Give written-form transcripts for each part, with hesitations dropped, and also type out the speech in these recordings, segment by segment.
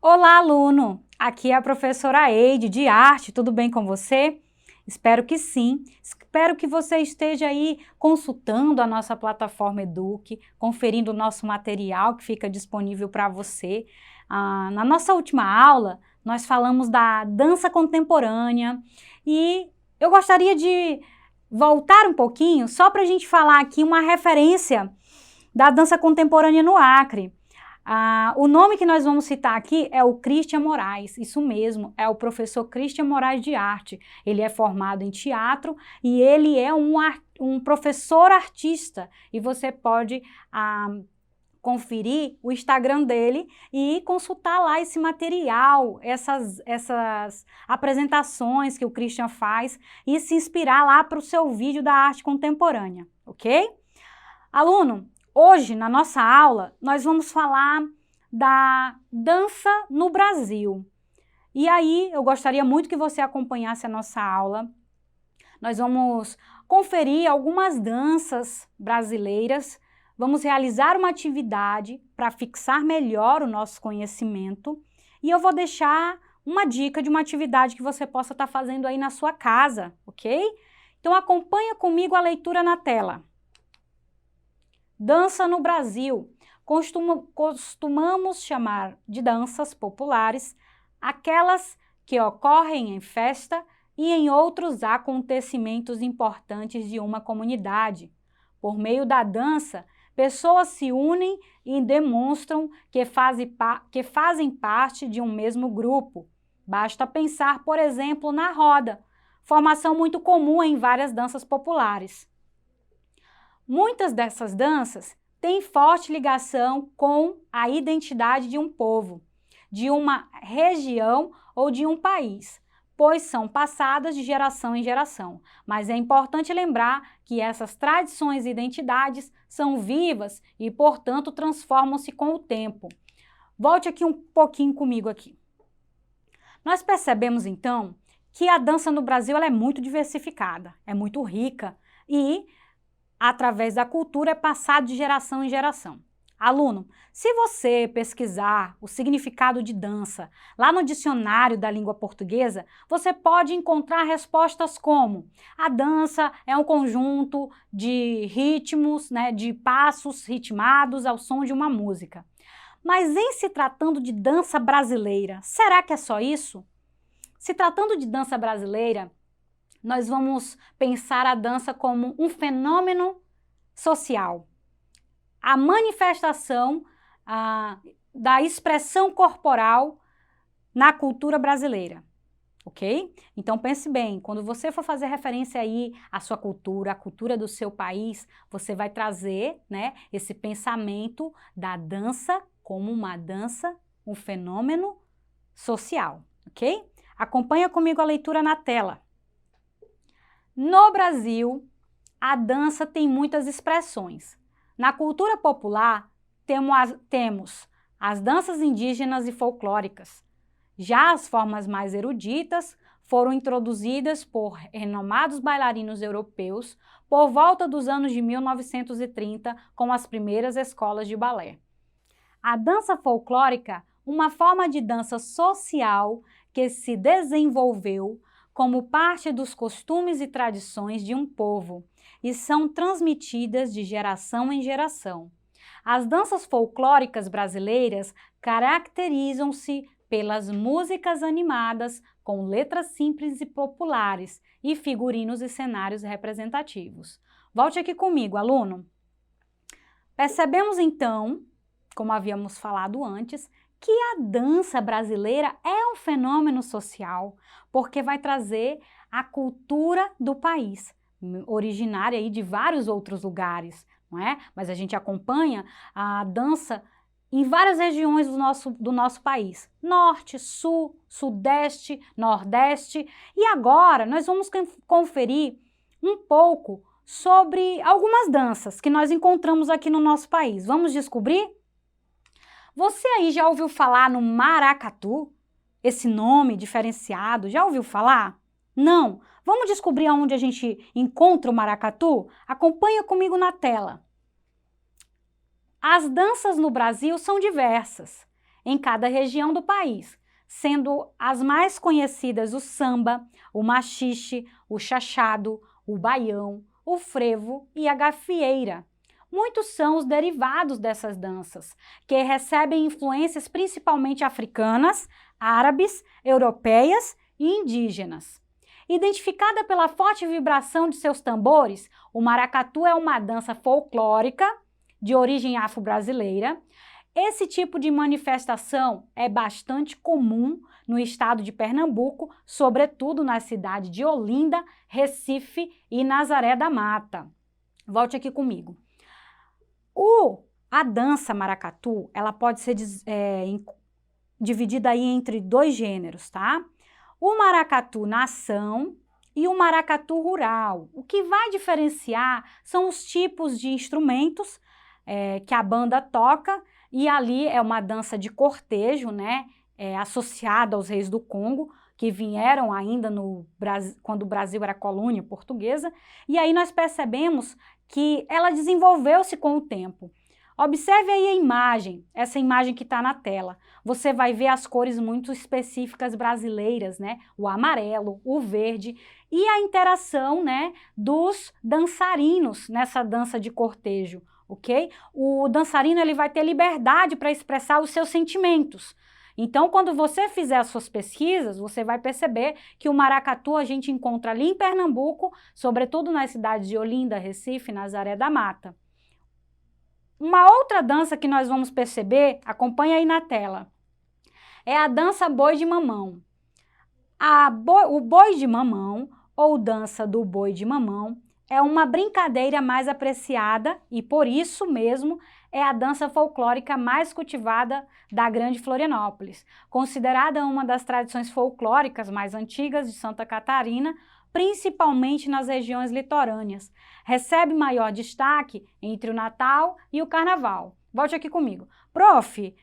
Olá, aluno! Aqui é a professora Eide, de arte, tudo bem com você? Espero que sim. Espero que você esteja aí consultando a nossa plataforma Eduque, conferindo o nosso material que fica disponível para você. Na nossa última aula, nós falamos da dança contemporânea e eu gostaria de voltar um pouquinho só para a gente falar aqui uma referência da dança contemporânea no Acre. O nome que nós vamos citar aqui é o Christian Moraes, isso mesmo, é o professor Christian Moraes de arte. Ele é formado em teatro e ele é um professor artista e você pode conferir o Instagram dele e consultar lá esse material, essas apresentações que o Christian faz e se inspirar lá para o seu vídeo da arte contemporânea, ok? Aluno, hoje, na nossa aula, nós vamos falar da dança no Brasil. E aí, eu gostaria muito que você acompanhasse a nossa aula. Nós vamos conferir algumas danças brasileiras, vamos realizar uma atividade para fixar melhor o nosso conhecimento e eu vou deixar uma dica de uma atividade que você possa estar fazendo aí na sua casa, ok? Então, acompanha comigo a leitura na tela. Dança no Brasil. Costumamos chamar de danças populares aquelas que ocorrem em festa e em outros acontecimentos importantes de uma comunidade. Por meio da dança, pessoas se unem e demonstram que fazem parte de um mesmo grupo. Basta pensar, por exemplo, na roda, formação muito comum em várias danças populares. Muitas dessas danças têm forte ligação com a identidade de um povo, de uma região ou de um país, pois são passadas de geração em geração. Mas é importante lembrar que essas tradições e identidades são vivas e, portanto, transformam-se com o tempo. Volte aqui um pouquinho comigo aqui. Nós percebemos, então, que a dança no Brasil ela é muito diversificada, é muito rica e através da cultura é passado de geração em geração. Aluno, se você pesquisar o significado de dança lá no dicionário da língua portuguesa, você pode encontrar respostas como: a dança é um conjunto de ritmos, de passos ritmados ao som de uma música. Mas em se tratando de dança brasileira, será que é só isso? Se tratando de dança brasileira, nós vamos pensar a dança como um fenômeno social. A manifestação da expressão corporal na cultura brasileira, ok? Então pense bem, quando você for fazer referência aí à sua cultura, à cultura do seu país, você vai trazer, esse pensamento da dança como uma dança, um fenômeno social, ok? Acompanha comigo a leitura na tela. No Brasil, a dança tem muitas expressões. Na cultura popular, temos as danças indígenas e folclóricas. Já as formas mais eruditas foram introduzidas por renomados bailarinos europeus por volta dos anos de 1930 com as primeiras escolas de balé. A dança folclórica, uma forma de dança social que se desenvolveu como parte dos costumes e tradições de um povo e são transmitidas de geração em geração. As danças folclóricas brasileiras caracterizam-se pelas músicas animadas com letras simples e populares e figurinos e cenários representativos. Volte aqui comigo, aluno. Percebemos então, como havíamos falado antes, que a dança brasileira é um fenômeno social, porque vai trazer a cultura do país, originária aí de vários outros lugares, não é? Mas a gente acompanha a dança em várias regiões do nosso país, norte, sul, sudeste, nordeste, e agora nós vamos conferir um pouco sobre algumas danças que nós encontramos aqui no nosso país. Vamos descobrir? Você aí já ouviu falar no maracatu? Esse nome diferenciado, já ouviu falar? Não? Vamos descobrir aonde a gente encontra o maracatu? Acompanha comigo na tela. As danças no Brasil são diversas. em cada região do país, sendo as mais conhecidas o samba, o maxixe, o chachado, o baião, o frevo e a gafieira. Muitos são os derivados dessas danças, que recebem influências principalmente africanas, árabes, europeias e indígenas. Identificada pela forte vibração de seus tambores, o maracatu é uma dança folclórica de origem afro-brasileira. Esse tipo de manifestação é bastante comum no estado de Pernambuco, sobretudo na cidade de Olinda, Recife e Nazaré da Mata. Volte aqui comigo. A dança maracatu, ela pode ser dividida aí entre dois gêneros, tá? O maracatu nação e o maracatu rural. O que vai diferenciar são os tipos de instrumentos que a banda toca, e ali é uma dança de cortejo, né? Associada aos reis do Congo, que vieram ainda quando o Brasil era colônia portuguesa, e aí nós percebemos que ela desenvolveu-se com o tempo. Observe aí a imagem, essa imagem que está na tela. Você vai ver as cores muito específicas brasileiras, né? O amarelo, o verde e a interação, né, dos dançarinos nessa dança de cortejo, ok? O dançarino ele vai ter liberdade para expressar os seus sentimentos. Então, quando você fizer as suas pesquisas, você vai perceber que o maracatu a gente encontra ali em Pernambuco, sobretudo nas cidades de Olinda, Recife, Nazaré da Mata. Uma outra dança que nós vamos perceber, acompanha aí na tela, é a dança boi de mamão. O boi de mamão, ou dança do boi de mamão, é uma brincadeira mais apreciada e, por isso mesmo, é a dança folclórica mais cultivada da Grande Florianópolis, considerada uma das tradições folclóricas mais antigas de Santa Catarina, principalmente nas regiões litorâneas. Recebe maior destaque entre o Natal e o Carnaval. Volte aqui comigo. Prof,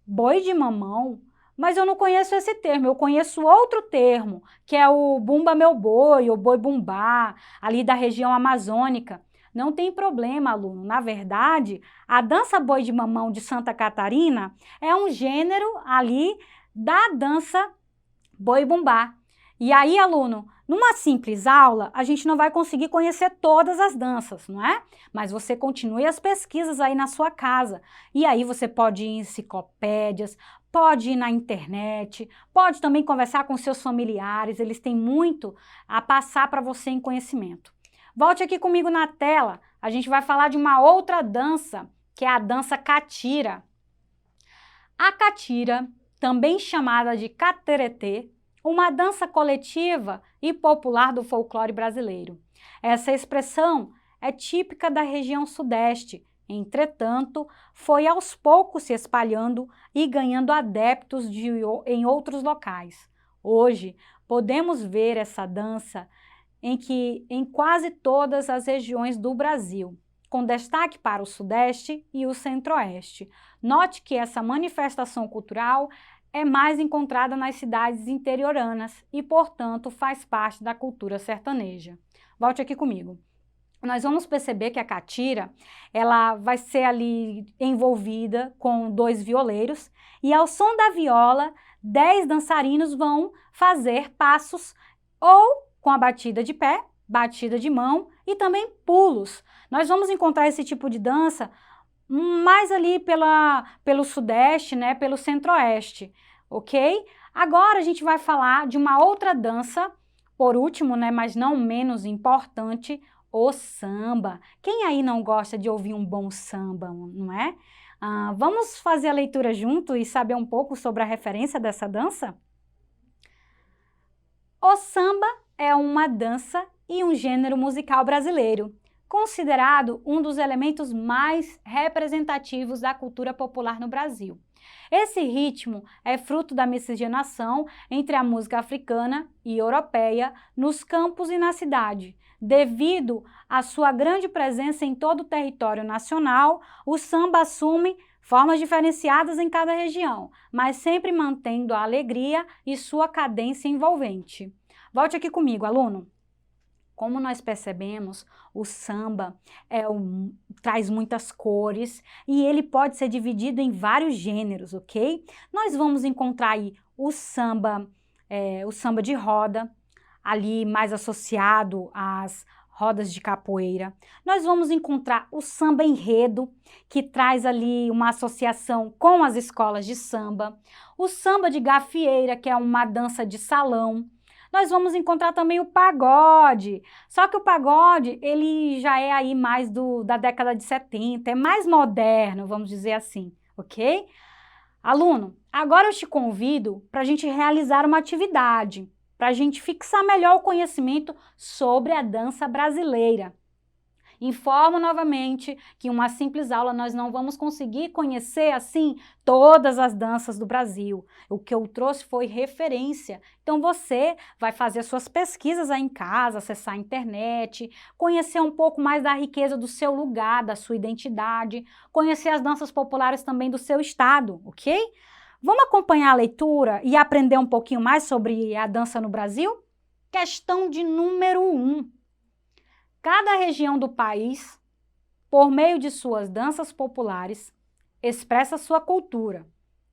boi de mamão? Mas eu não conheço esse termo, eu conheço outro termo, que é o bumba meu boi, ou boi bumbá, ali da região amazônica. Não tem problema, aluno. Na verdade, a dança boi de mamão de Santa Catarina é um gênero ali da dança boi bumbá. E aí, aluno, numa simples aula, a gente não vai conseguir conhecer todas as danças, não é? Mas você continue as pesquisas aí na sua casa. E aí você pode ir em enciclopédias, pode ir na internet, pode também conversar com seus familiares, eles têm muito a passar para você em conhecimento. Volte aqui comigo na tela, a gente vai falar de uma outra dança, que é a dança catira. A catira, também chamada de cateretê, uma dança coletiva e popular do folclore brasileiro. Essa expressão é típica da região sudeste, entretanto, foi aos poucos se espalhando e ganhando adeptos em outros locais. Hoje, podemos ver essa dança em quase todas as regiões do Brasil, com destaque para o Sudeste e o Centro-Oeste. Note que essa manifestação cultural é mais encontrada nas cidades interioranas e, portanto, faz parte da cultura sertaneja. Volte aqui comigo. Nós vamos perceber que a catira, ela vai ser ali envolvida com 2 violeiros e ao som da viola, 10 dançarinos vão fazer passos ou com a batida de pé, batida de mão e também pulos. Nós vamos encontrar esse tipo de dança mais ali pelo Sudeste, né, pelo Centro-Oeste, ok? Agora a gente vai falar de uma outra dança, por último, né, mas não menos importante, o samba. Quem aí não gosta de ouvir um bom samba, não é? Vamos fazer a leitura junto e saber um pouco sobre a referência dessa dança? O samba é uma dança e um gênero musical brasileiro, considerado um dos elementos mais representativos da cultura popular no Brasil. Esse ritmo é fruto da miscigenação entre a música africana e europeia nos campos e na cidade. Devido à sua grande presença em todo o território nacional, o samba assume formas diferenciadas em cada região, mas sempre mantendo a alegria e sua cadência envolvente. Volte aqui comigo, aluno. Como nós percebemos, o samba traz muitas cores e ele pode ser dividido em vários gêneros, ok? Nós vamos encontrar aí o samba de roda, ali mais associado às rodas de capoeira. Nós vamos encontrar o samba enredo, que traz ali uma associação com as escolas de samba. O samba de gafieira, que é uma dança de salão. Nós vamos encontrar também o pagode, só que o pagode, ele já é aí mais da década de 70, é mais moderno, vamos dizer assim, ok? Aluno, agora eu te convido para a gente realizar uma atividade, para a gente fixar melhor o conhecimento sobre a dança brasileira. Informo novamente que em uma simples aula nós não vamos conseguir conhecer, assim, todas as danças do Brasil. O que eu trouxe foi referência. Então você vai fazer suas pesquisas aí em casa, acessar a internet, conhecer um pouco mais da riqueza do seu lugar, da sua identidade, conhecer as danças populares também do seu estado, ok? Vamos acompanhar a leitura e aprender um pouquinho mais sobre a dança no Brasil? Questão de número 1. Cada região do país, por meio de suas danças populares, expressa sua cultura,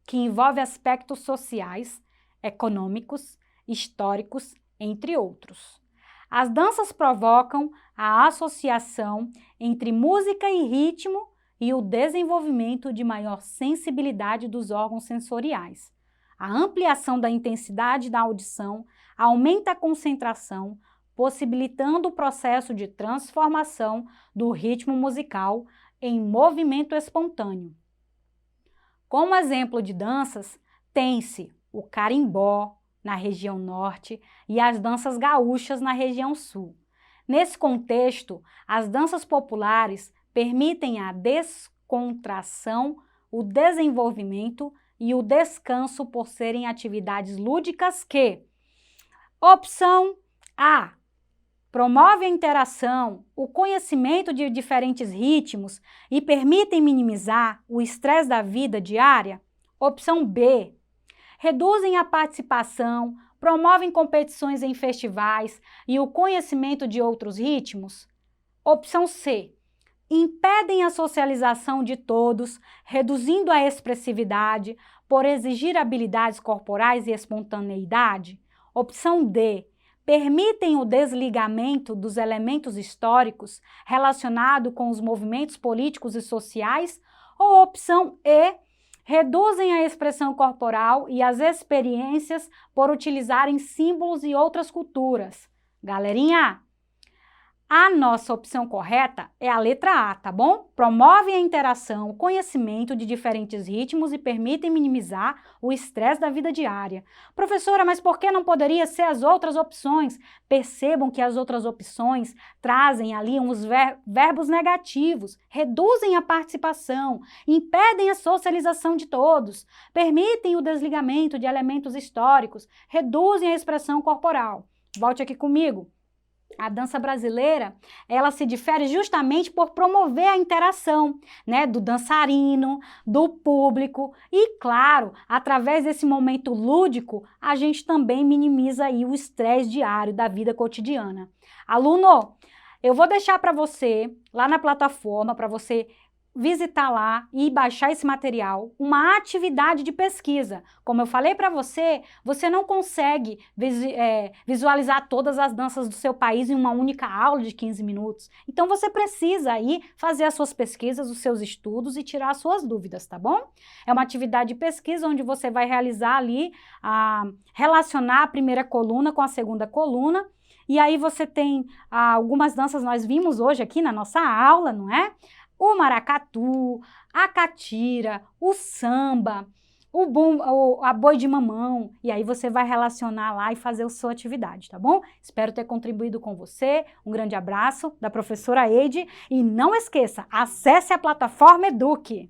que envolve aspectos sociais, econômicos, históricos, entre outros. As danças provocam a associação entre música e ritmo e o desenvolvimento de maior sensibilidade dos órgãos sensoriais. A ampliação da intensidade da audição aumenta a concentração, possibilitando o processo de transformação do ritmo musical em movimento espontâneo. Como exemplo de danças, tem-se o carimbó, na região norte, e as danças gaúchas, na região sul. Nesse contexto, as danças populares permitem a descontração, o desenvolvimento e o descanso por serem atividades lúdicas que: opção A, promove a interação, o conhecimento de diferentes ritmos e permitem minimizar o estresse da vida diária. Opção B, reduzem a participação, promovem competições em festivais e o conhecimento de outros ritmos. Opção C, impedem a socialização de todos, reduzindo a expressividade por exigir habilidades corporais e espontaneidade. Opção D, permitem o desligamento dos elementos históricos relacionados com os movimentos políticos e sociais. Ou opção E, reduzem a expressão corporal e as experiências por utilizarem símbolos e outras culturas. Galerinha, a nossa opção correta é a letra A, tá bom? Promovem a interação, o conhecimento de diferentes ritmos e permitem minimizar o estresse da vida diária. Professora, mas por que não poderia ser as outras opções? Percebam que as outras opções trazem ali uns verbos negativos, reduzem a participação, impedem a socialização de todos, permitem o desligamento de elementos históricos, reduzem a expressão corporal. Volte aqui comigo. A dança brasileira, ela se difere justamente por promover a interação, né, do dançarino, do público e, claro, através desse momento lúdico, a gente também minimiza aí o estresse diário da vida cotidiana. Aluno, eu vou deixar para você, lá na plataforma, para você visitar lá e baixar esse material, uma atividade de pesquisa. Como eu falei para você, você não consegue visualizar todas as danças do seu país em uma única aula de 15 minutos. Então você precisa aí fazer as suas pesquisas, os seus estudos e tirar as suas dúvidas, tá bom? É uma atividade de pesquisa onde você vai realizar ali, relacionar a primeira coluna com a segunda coluna. E aí você tem algumas danças, nós vimos hoje aqui na nossa aula, não é? O maracatu, a catira, o samba, a boi de mamão, e aí você vai relacionar lá e fazer a sua atividade, tá bom? Espero ter contribuído com você, um grande abraço da professora Eide, e não esqueça, acesse a plataforma Eduque!